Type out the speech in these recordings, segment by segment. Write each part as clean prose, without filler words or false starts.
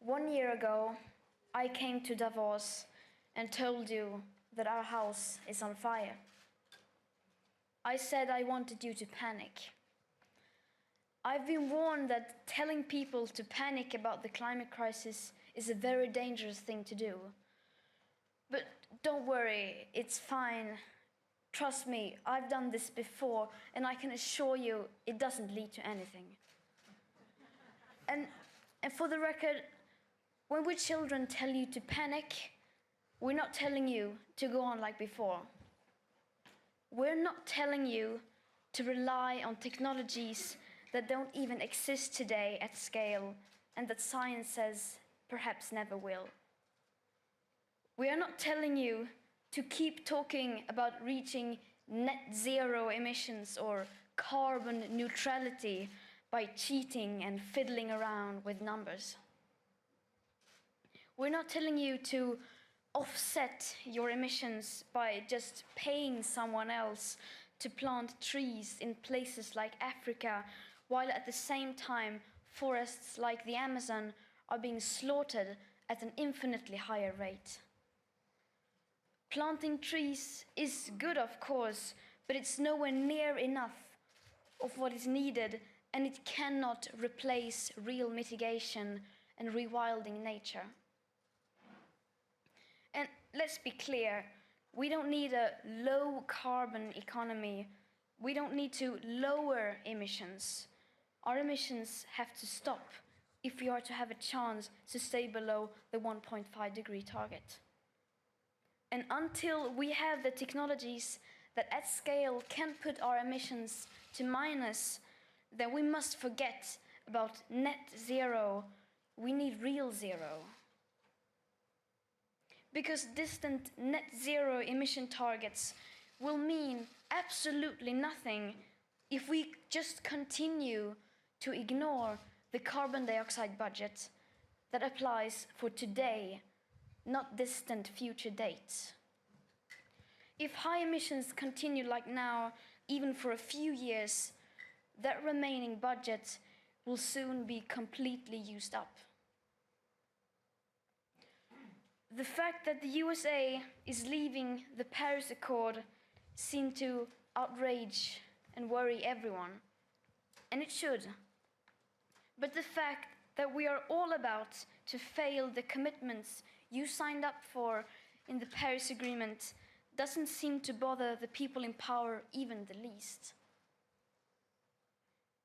1 year ago, I came to Davos and told you that our house is on fire. I said I wanted you to panic. I've been warned that telling people to panic about the climate crisis is a very dangerous thing to do. But don't worry, it's fine. Trust me, I've done this before, and I can assure you it doesn't lead to anything. And for the record, when we children tell you to panic, we're not telling you to go on like before. We're not telling you to rely on technologies that don't even exist today at scale and that science says perhaps never will. We are not telling you to keep talking about reaching net zero emissions or carbon neutrality by cheating and fiddling around with numbers. We're not telling you to offset your emissions by just paying someone else to plant trees in places like Africa, while at the same time forests like the Amazon are being slaughtered at an infinitely higher rate. Planting trees is good, of course, but it's nowhere near enough of what is needed, and it cannot replace real mitigation and rewilding nature. And let's be clear, we don't need a low-carbon economy. We don't need to lower emissions. Our emissions have to stop if we are to have a chance to stay below the 1.5-degree target. And until we have the technologies that at scale can put our emissions to minus, then we must forget about net zero. We need real zero. Because distant net zero emission targets will mean absolutely nothing if we just continue to ignore the carbon dioxide budget that applies for today, not distant future dates. If high emissions continue like now, even for a few years, that remaining budget will soon be completely used up. The fact that the USA is leaving the Paris Accord seemed to outrage and worry everyone, and it should. But the fact that we are all about to fail the commitments you signed up for in the Paris Agreement doesn't seem to bother the people in power even the least.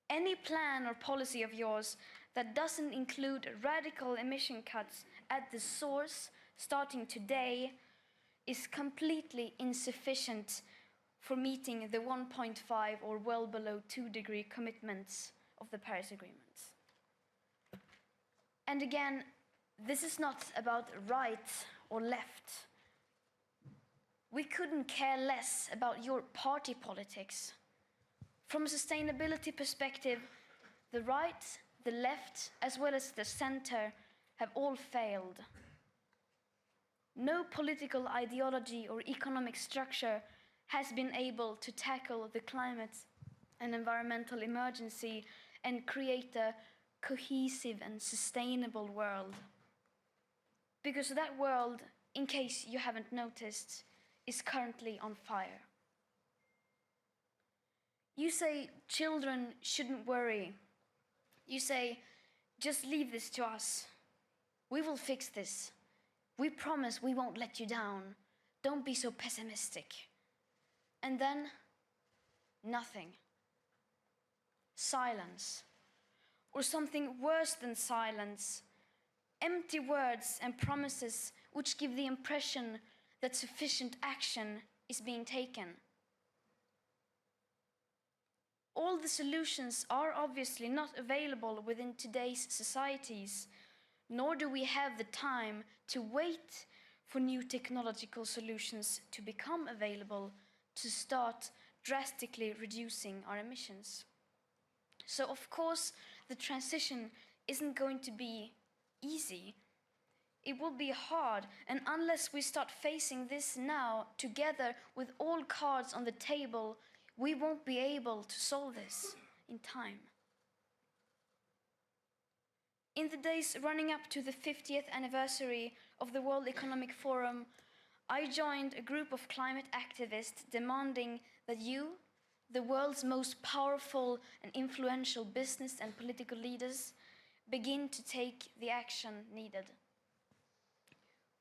Any plan or policy of yours that doesn't include radical emission cuts at the source starting today is completely insufficient for meeting the 1.5 or well below 2-degree commitments of the Paris Agreement. And again, this is not about right or left. We couldn't care less about your party politics. From a sustainability perspective, the right, the left, as well as the center have all failed. No political ideology or economic structure has been able to tackle the climate and environmental emergency and create a cohesive and sustainable world. Because that world, in case you haven't noticed, is currently on fire. You say children shouldn't worry. You say, just leave this to us. We will fix this. We promise we won't let you down. Don't be so pessimistic. And then, nothing. Silence. Or something worse than silence. Empty words and promises which give the impression that sufficient action is being taken. All the solutions are obviously not available within today's societies, nor do we have the time to wait for new technological solutions to become available to start drastically reducing our emissions. So of course, the transition isn't going to be easy. It will be hard, and unless we start facing this now, together with all cards on the table, we won't be able to solve this in time. In the days running up to the 50th anniversary of the World Economic Forum, I joined a group of climate activists demanding that you, the world's most powerful and influential business and political leaders, begin to take the action needed.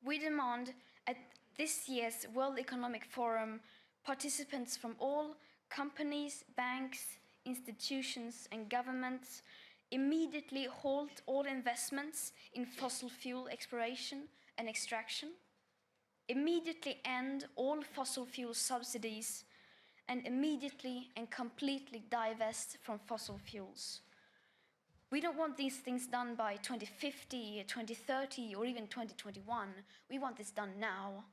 We demand at this year's World Economic Forum participants from all companies, banks, institutions and governments immediately halt all investments in fossil fuel exploration and extraction, immediately end all fossil fuel subsidies, and immediately and completely divest from fossil fuels. We don't want these things done by 2050, 2030, or even 2021. We want this done now.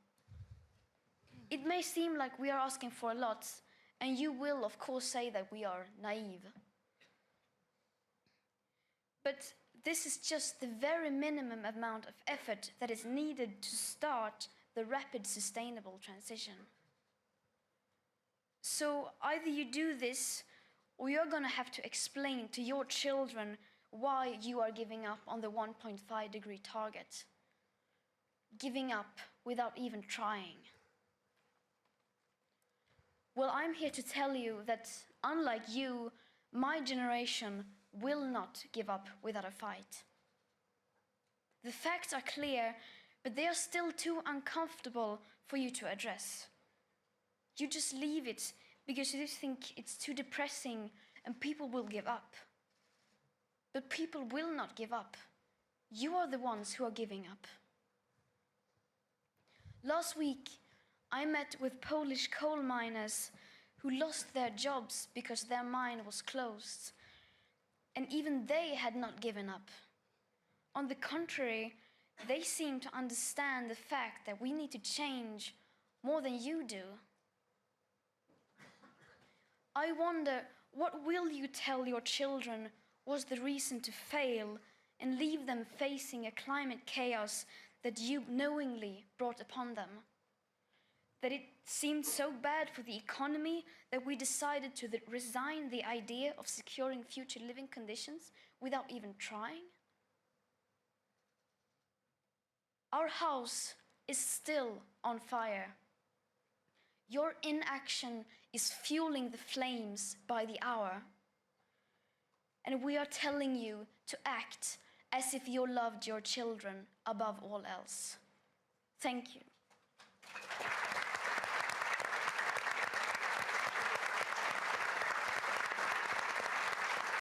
It may seem like we are asking for a lot, and you will, of course, say that we are naive. But this is just the very minimum amount of effort that is needed to start the rapid sustainable transition. So either you do this, or you're going to have to explain to your children why you are giving up on the 1.5-degree target. Giving up without even trying. Well, I'm here to tell you that, unlike you, my generation will not give up without a fight. The facts are clear, but they are still too uncomfortable for you to address. You just leave it because you think it's too depressing and people will give up. But people will not give up. You are the ones who are giving up. Last week, I met with Polish coal miners who lost their jobs because their mine was closed. And even they had not given up. On the contrary, they seem to understand the fact that we need to change more than you do. I wonder, what will you tell your children was the reason to fail and leave them facing a climate chaos that you knowingly brought upon them? That it seemed so bad for the economy that we decided to resign the idea of securing future living conditions without even trying? Our house is still on fire. Your inaction is fueling the flames by the hour. And we are telling you to act as if you loved your children above all else. Thank you.